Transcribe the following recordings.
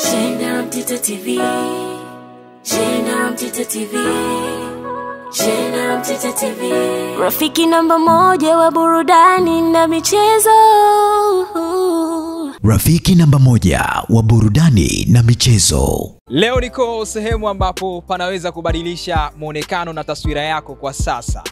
Shena Mtita TV, Shena Mtita TV, Shena Mtita TV, rafiki namba moja wa burudani na michezo. Rafiki namba moja wa burudani na michezo. Leo niko sehemu ambapo panaweza kubadilisha muonekano na taswira yako kwa sasa.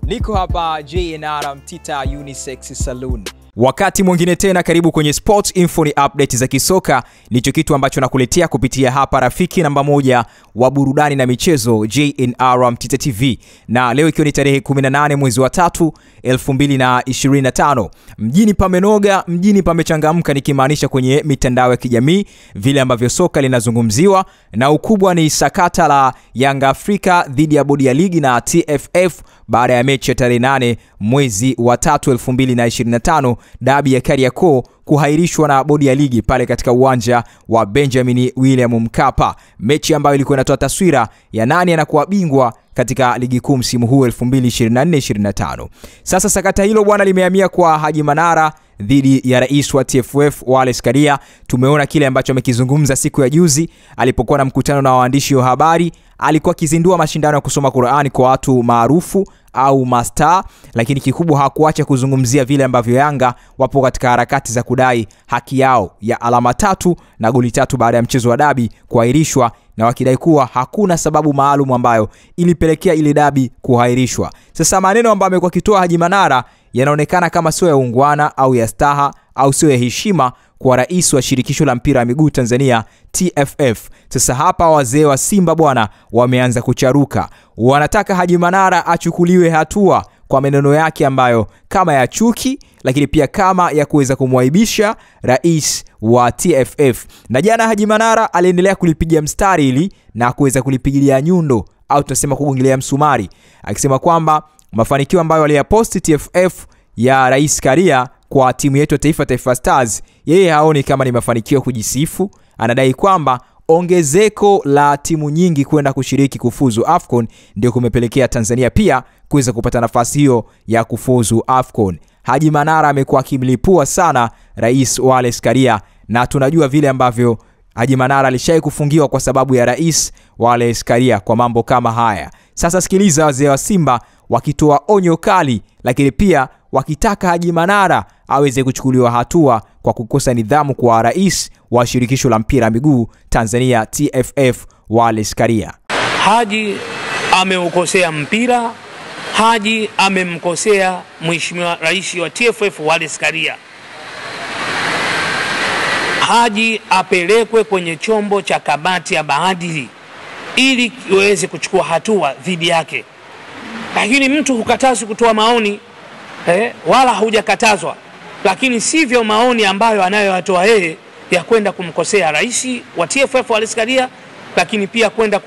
Niko hapa JNR Mtita Unisex Saloon. Wakati mwingine tena karibu kwenye Sports Info, ni update za kisoka. Nicho kitu ambacho nakuletea kupitia hapa rafiki namba moja wa burudani na michezo JNR Mtita TV. Na leo ikiwa ni tarehe 18 mwezi wa 3 2025. Mjini pamenoga, mjini pamechangamka, nikimaanisha kwenye mitandao ya kijamii vile ambavyo soka linazungumziwa, na ukubwa ni sakata la Young Africa dhidi ya bodi ya ligi na TFF baada ya mechi ya tarehe 8 mwezi wa 3 2025, dabi ya Kariakoo kuhairishwa na bodi ya ligi pale katika uwanja wa Benjamin William Mkapa, mechi ambayo ilikuwa inatoa taswira ya nani anakuwa bingwa katika ligi kuu msimu huu 2024-25. Sasa sakata hilo bwana limehamia kwa Haji Manara dhidi ya rais wa TFF Wallace Karia. Tumeona kile ambacho amekizungumza siku ya juzi alipokuwa na mkutano na waandishi wa habari. Alikuwa kizindua mashindano ya kusoma Qur'ani kwa watu maarufu au mastaa, lakini kikubwa hakuacha kuzungumzia vile ambavyo Yanga wapo katika harakati za kudai haki yao ya alama 3 na goli 3 baada ya mchezo wa dabi kuahirishwa, na wakidai kuwa hakuna sababu maalum ambayo ilipelekea ile dabi kuahirishwa. Sasa maneno ambayo amekuwa kitoa Haji Manara yanaonekana kama sio ya ungwana au ya staha au sio ya heshima kwa rais wa shirikisho la mpira wa miguu Tanzania TFF. Sasa hapa wazee wa Simba bwana wameanza kucharuka. Wanataka Haji Manara achukuliwe hatua kwa maneno yake ambayo kama ya chuki, lakini pia kama ya kuweza kumwaibisha rais wa TFF. Na jana Haji Manara aliendelea kulipigia mstari hili na kuweza kulipigilia nyundo au tunasema kugongelea msumari, akisema kwamba mafanikio ambayo aliyaposti TFF ya Rais Karia kwa timu yetu ya Taifa Stars, yeye haoni kama ni mafanikio kujisifu. Anadai kwamba ongezeko la timu nyingi kwenda kushiriki kufuzu AFCON ndio kumepelekea Tanzania pia kuweza kupata nafasi hiyo ya kufuzu AFCON. Haji Manara amekuwa akimlipua sana Rais Wallace Karia, na tunajua vile ambavyo Haji Manara alishai kufungiwa kwa sababu ya Rais Wallace Karia kwa mambo kama haya. Sasa sikiliza wazee wa Simba wakitoa onyo kali, lakini pia wakitaka Haji Manara aweze kuchukuliwa hatua kwa kukosa nidhamu kwa rais wa shirikisho la mpira miguu Tanzania TFF Wallace Karia. Haji ameukosea mpira, Haji amemkosea mheshimiwa rais wa TFF Wallace Karia. Haji apelekwe kwenye chombo cha kamati ya maadili ili iweze kuchukua hatua dhidi yake. Lakini mtu hukatazwi kutoa maoni, wala hujakatazwa, lakini sivyo maoni ambayo anayoyatoa yeye ya kwenda kumkosea rais wa TFF Wallace Karia, lakini pia kwenda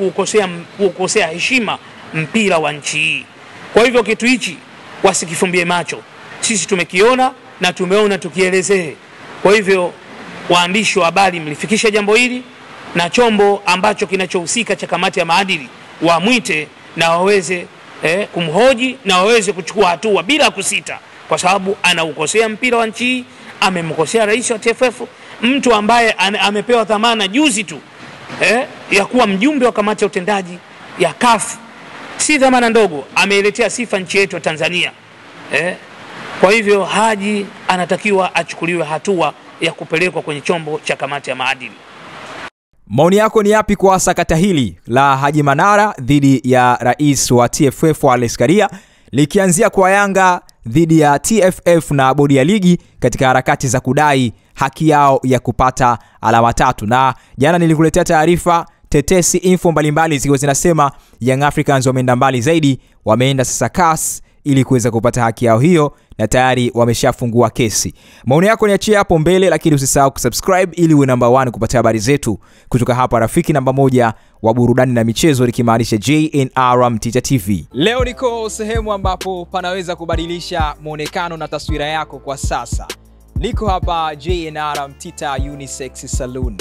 kuukosea heshima mpira wa nchi hii. Kwa hivyo kitu hichi wasikifumbie macho. Sisi tumekiona na tumeona tukielezee. Kwa hivyo waandishi wa habari mlifikisha jambo hili, na chombo ambacho kinachohusika cha kamati ya maadili wamwite na waweze kumhoji na waweze kuchukua hatua bila kusita, kwa sababu anaukosea mpira wa nchi hii, amemkosea rais wa TFF, mtu ambaye amepewa dhamana juzi tu ya kuwa mjumbe wa kamati ya utendaji ya CAF. Si dhamana ndogo, ameiletea sifa nchi yetu ya Tanzania. Kwa hivyo Haji anatakiwa achukuliwe hatua ya kupelekwa kwenye chombo cha kamati ya maadili. Maoni yako ni yapi kwa sakata hili la Haji Manara dhidi ya rais wa TFF Wallace Karia, likianzia kwa Yanga dhidi ya TFF na bodi ya ligi katika harakati za kudai haki yao ya kupata alama 3? Na jana nilikuletea taarifa tetesi, info mbalimbali zikiwa zinasema Young Africans wameenda mbali zaidi, wameenda sasa CAS ili kuweza kupata haki yao hiyo, na tayari wameshafungua kesi. Maoni yako niachie hapo mbele, lakini usisahau kusubscribe ili uwe namba 1 kupata habari zetu kutoka hapa rafiki namba moja wa burudani na michezo, likimaanisha JNR Mtita TV. Leo niko sehemu ambapo panaweza kubadilisha muonekano na taswira yako kwa sasa. Niko hapa JNR Mtita Unisex Saloon.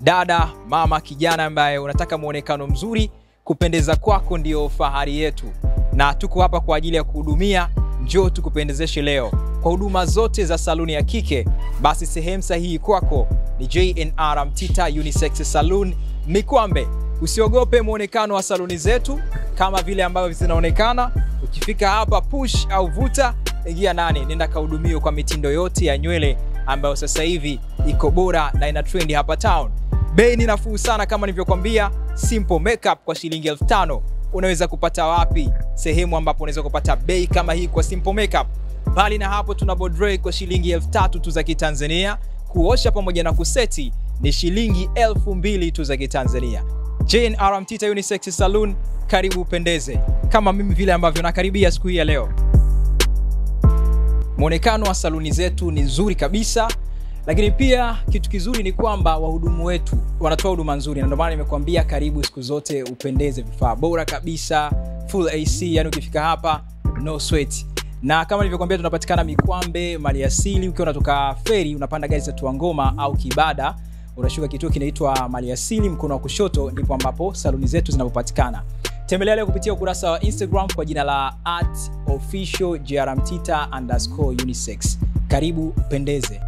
Dada, mama, kijana ambaye unataka muonekano mzuri, kupendeza kwako ndio fahari yetu, na tuko hapa kwa ajili ya kuhudumia. Njoo tukupendezeshe leo kwa huduma zote za saluni ya kike, basi sehemu sahihi kwako ni J&R Mtita Unisex Saloon Mikwambe. Usiogope muonekano wa saluni zetu kama vile ambavyo zinaonekana. Ukifika hapa push au vuta, ingia nani, nenda kahudumiwe kwa mitindo yote ya nywele ambayo sasa hivi iko bora na ina trend hapa town. Bei ni nafuu sana kama nilivyokuambia. Simple makeup kwa shilingi 5,000. Unaweza kupata wapi sehemu ambapo unaweza kupata bei kama hii kwa simple makeup? Bali na hapo, tuna bodre kwa shilingi 3,000 tu za Kitanzania. Kuosha pamoja na kuseti ni shilingi 2,000 tu za Kitanzania. J&R Mtita Unisex Saloon, karibu upendeze kama mimi vile ambavyo nakaribia siku hii ya leo. Muonekano wa saluni zetu ni nzuri kabisa, lakini pia kitu kizuri ni kwamba wahudumu wetu wanatoa huduma nzuri, na ndio maana nimekuambia karibu siku zote upendeze. Vifaa bora kabisa, full AC, yani ukifika hapa no sweat. Na kama nilivyokuambia tunapatikana Mikwambe Maliasili. Ukiwa unatoka feri unapanda gari za Tuangoma au Kibada, unashuka kituo kinaitwa Maliasili, mkono wa kushoto ndipo ambapo saluni zetu zinapopatikana. Tembelea leo kupitia ukurasa wa Instagram kwa jina la @official_JRMtita_unisex. Karibu upendeze.